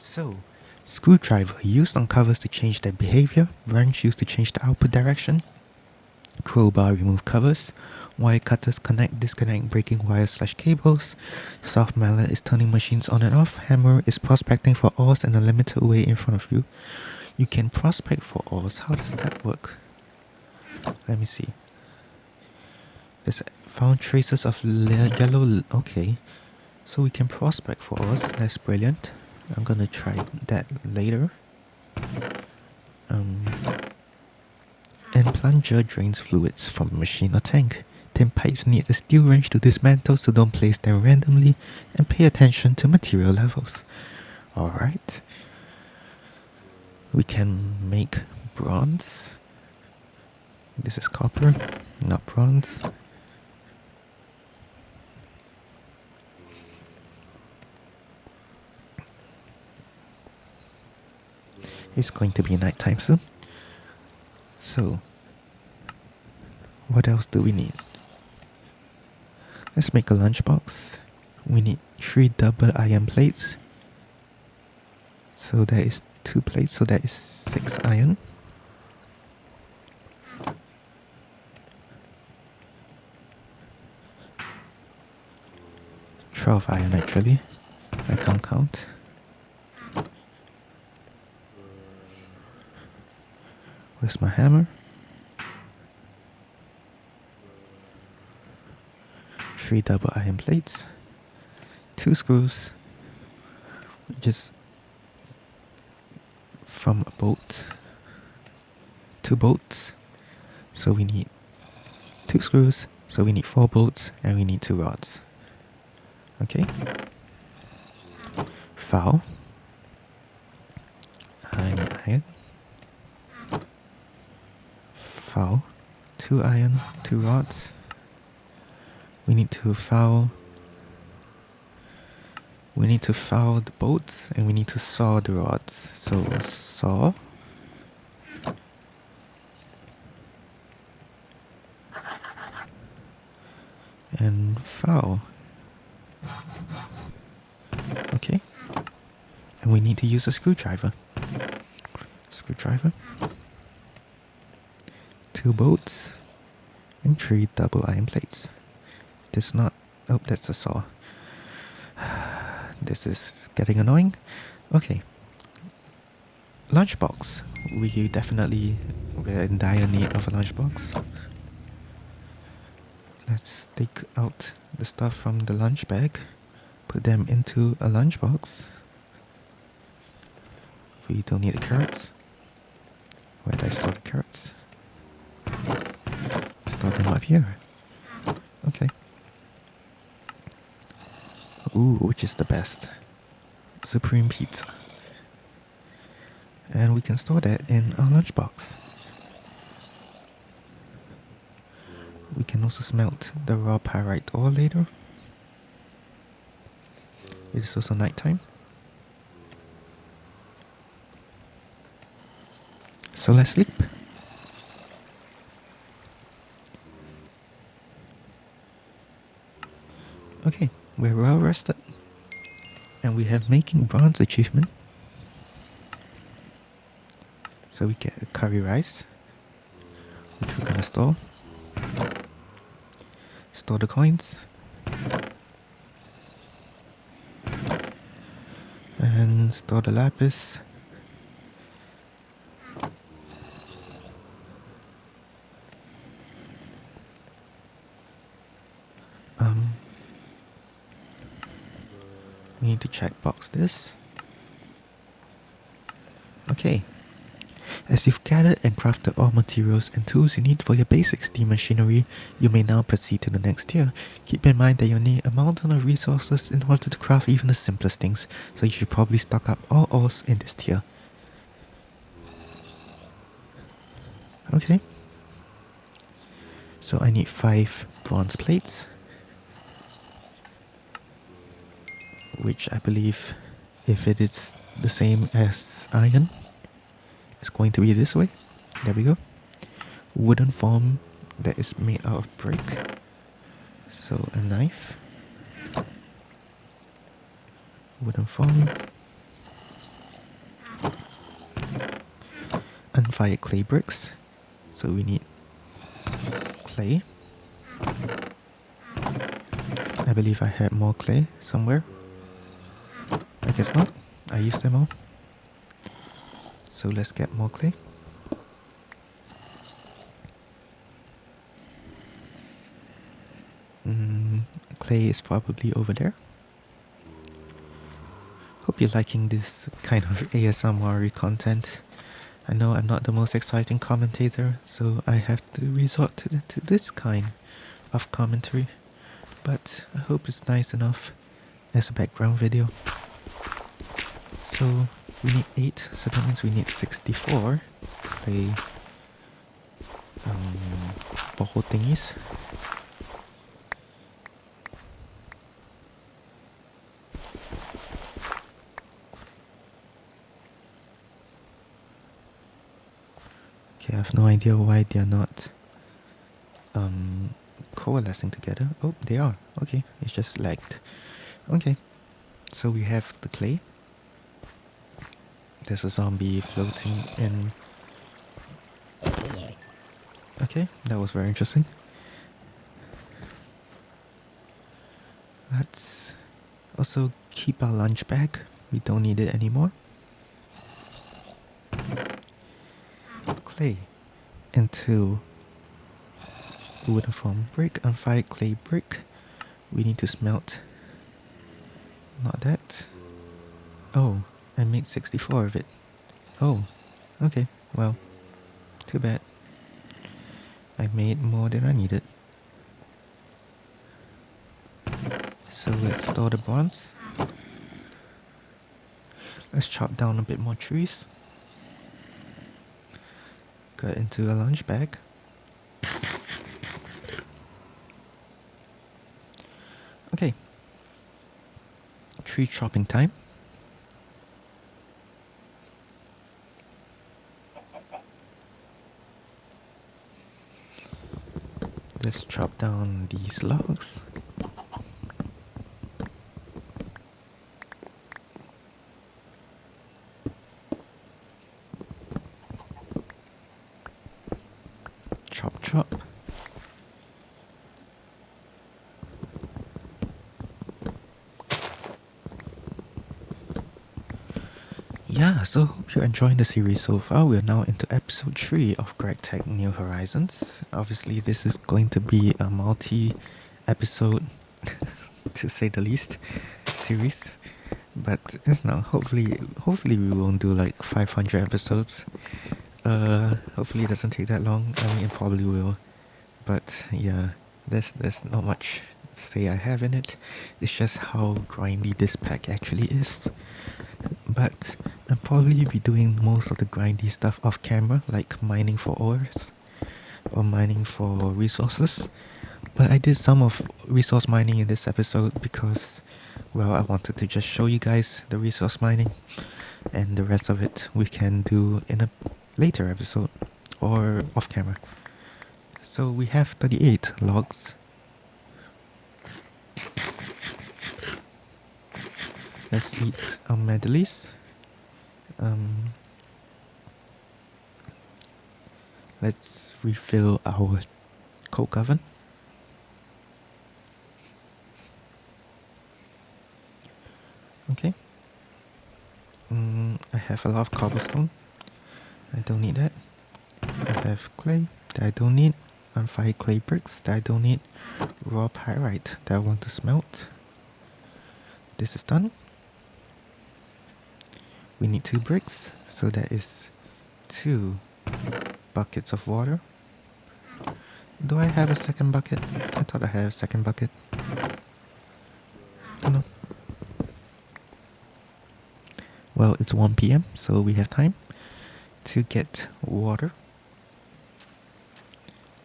So, screwdriver used on covers to change their behavior, wrench used to change the output direction, crowbar remove covers, wire cutters connect, disconnect breaking wires / cables, soft mallet is turning machines on and off, hammer is prospecting for ores and a limited way in front of you. You can prospect for ores. How does that work? Let me see. There's found traces of yellow. Okay, so we can prospect for ores. That's brilliant. I'm gonna try that later. And plunger drains fluids from a machine or tank. Tin pipes need a steel wrench to dismantle, so don't place them randomly and pay attention to material levels. Alright. We can make bronze. This is copper, not bronze. It's going to be nighttime soon. So, what else do we need? Let's make a lunchbox. We need 3 double iron plates. So that is 2 plates, so that is 6 iron. Iron actually. I can't count. Where's my hammer? 3 double iron plates. 2 screws. Just from a bolt. 2 bolts. So we need 2 screws. So we need 4 bolts and we need 2 rods. Okay. Foul. Iron. Foul. 2 iron, 2 rods. We need to foul. We need to foul the bolts and we need to saw the rods. So saw. And foul. Okay. And we need to use a screwdriver. Screwdriver. 2 bolts. And 3 double iron plates. This not... Oh, that's a saw. This is getting annoying. Okay. Lunchbox. We're in dire need of a lunchbox. Let's take out the stuff from the lunch bag. Put them into a lunchbox. We don't need the carrots. Where did I store the carrots? Store them up here. Okay. Ooh, which is the best? Supreme pizza. And we can store that in our lunchbox. We can also smelt the raw pyrite ore later. It is also nighttime. So let's sleep. Okay, we're well rested. And we have making bronze achievement. So we get a curry rice, which we're gonna store. Store the coins. And store the lapis. We need to checkbox this. Okay. As you've gathered and crafted all materials and tools you need for your basic steam machinery, you may now proceed to the next tier. Keep in mind that you'll need a mountain of resources in order to craft even the simplest things, so you should probably stock up all ores in this tier. Okay. So I need 5 bronze plates, which I believe, if it is the same as iron, it's going to be this way. There we go. Wooden form that is made out of brick. So a knife. Wooden form. Unfired clay bricks. So we need clay. I believe I had more clay somewhere. I guess not. I used them all. So let's get more clay. Clay is probably over there. Hope you're liking this kind of ASMR content. I know I'm not the most exciting commentator, so I have to resort to this kind of commentary, but I hope it's nice enough as a background video. So we need 8, so that means we need 64 clay ball thingies. Okay, I have no idea why they are not coalescing together. Oh, they are. Okay, it's just lagged. Okay, so we have the clay. There's a zombie floating in. Okay, that was very interesting. Let's also keep our lunch bag. We don't need it anymore. Clay into wooden form brick, unfired clay brick. We need to smelt. Not that. Oh, I made 64 of it. Oh, okay, well, too bad. I made more than I needed. So let's store the bronze. Let's chop down a bit more trees. Go into a lunch bag. Okay. Tree chopping time. Let's chop down these logs. Chop, chop. Yeah, so hope you're enjoying the series so far. We're now into episode 3 of Gregtech New Horizons. Obviously, this is going to be a multi-episode, to say the least, series. But it's not. Hopefully we won't do like 500 episodes. Hopefully it doesn't take that long. I mean, it probably will. But yeah, there's not much to say I have in it. It's just how grindy this pack actually is. But I'll probably be doing most of the grindy stuff off camera, like mining for ores or mining for resources. But I did some of resource mining in this episode because, well, I wanted to just show you guys the resource mining, and the rest of it we can do in a later episode or off camera. So we have 38 logs. Let's eat our medleys. Let's refill our coke oven. Okay. I have a lot of cobblestone. I don't need that. I have clay that I don't need. Unfired clay bricks that I don't need. Raw pyrite that I want to smelt. This is done. We need 2 bricks, so that is 2 buckets of water. Do I have a second bucket? I thought I had a second bucket. Oh no. Well, it's 1 PM, so we have time to get water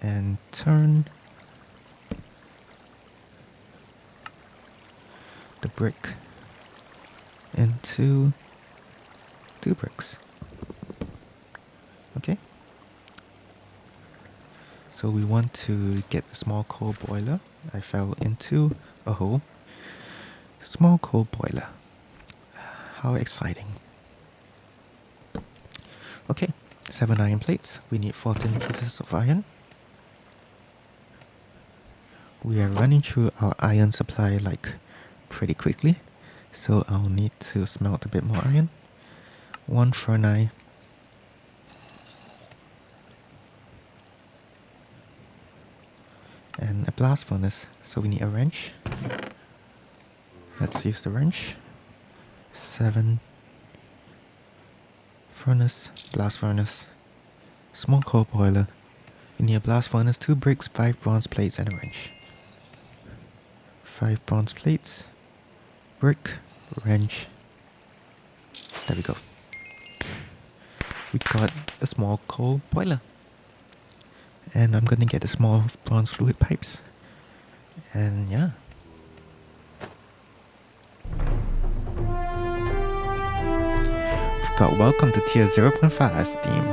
and turn the brick into 2 bricks. Okay. So we want to get the small coal boiler. I fell into a hole. Small coal boiler. How exciting. Okay, 7 iron plates. We need 14 pieces of iron. We are running through our iron supply like pretty quickly, so I'll need to smelt a bit more iron. 1 furnace. And a blast furnace, so we need a wrench. Let's use the wrench. 7 furnace, blast furnace, small coal boiler. We need a blast furnace, 2 bricks, 5 bronze plates, and a wrench. 5 bronze plates, brick, wrench. There we go. We got a small coal boiler. And I'm gonna get the small bronze fluid pipes. And yeah. We've got welcome to tier 0.5 Steam.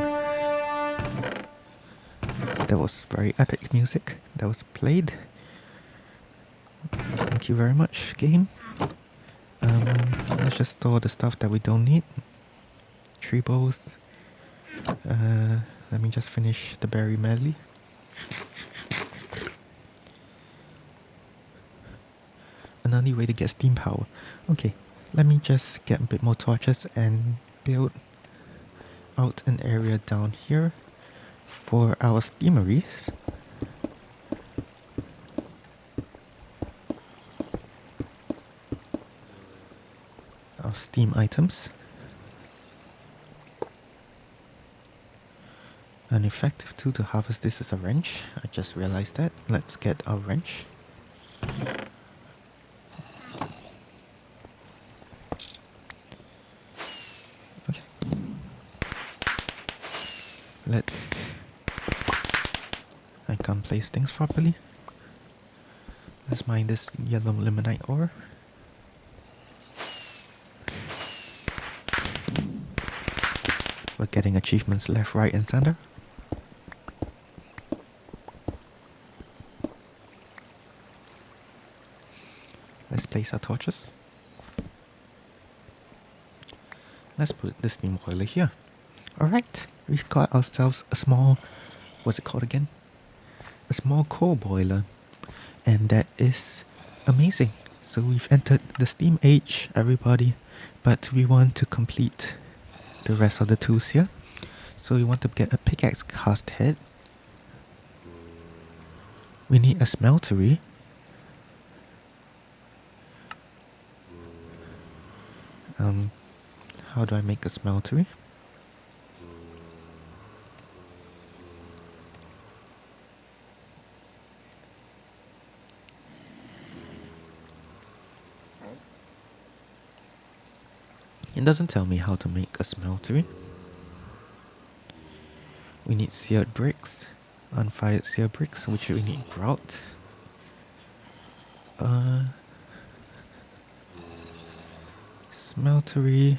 That was very epic music that was played. Thank you very much, game. Let's just store the stuff that we don't need. Tree bowls. Let me just finish the berry medley. Another way to get steam power. Okay, let me just get a bit more torches and build out an area down here for our steameries. Our steam items. An effective tool to harvest this is a wrench. I just realized that. Let's get our wrench. Okay. I can't place things properly. Let's mine this yellow limonite ore. We're getting achievements left, right, and center. Let's place our torches. Let's put the steam boiler here. Alright, we've got ourselves a small, what's it called again? A small coal boiler. And that is amazing. So we've entered the steam age, everybody. But we want to complete the rest of the tools here. So we want to get a pickaxe cast head. We need a smeltery. How do I make a smeltery? It doesn't tell me how to make a smeltery. We need seared bricks, unfired seared bricks, which we need grout. Smeltery.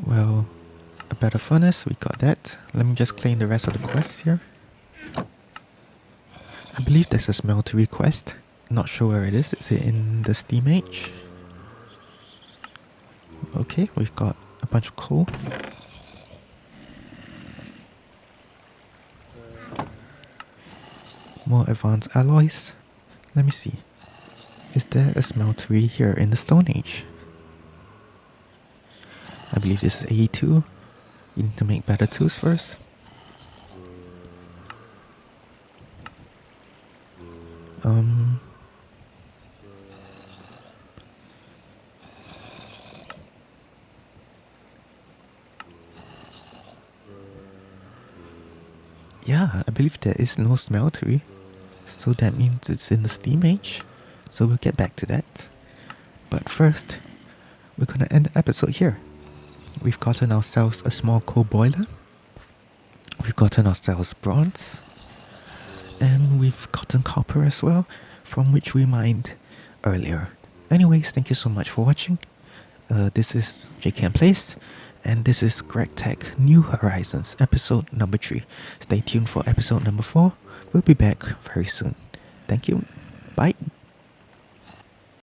Well, a better furnace, we got that. Let me just claim the rest of the quests here. I believe there's a smeltery quest. Not sure where it is. Is it in the Steam Age? Okay, we've got a bunch of coal. More advanced alloys. Let me see. Is there a smeltery here in the Stone Age? I believe this is AE2. You need to make better tools first. Yeah, I believe there is no smeltery. So that means it's in the Steam Age. So we'll get back to that. But first, we're gonna end the episode here. We've gotten ourselves a small coal boiler. We've gotten ourselves bronze. And we've gotten copper as well, from which we mined earlier. Anyways, thank you so much for watching. This is jcamplays. And this is Gregtech New Horizons, episode number 3. Stay tuned for episode number 4. We'll be back very soon. Thank you. Bye.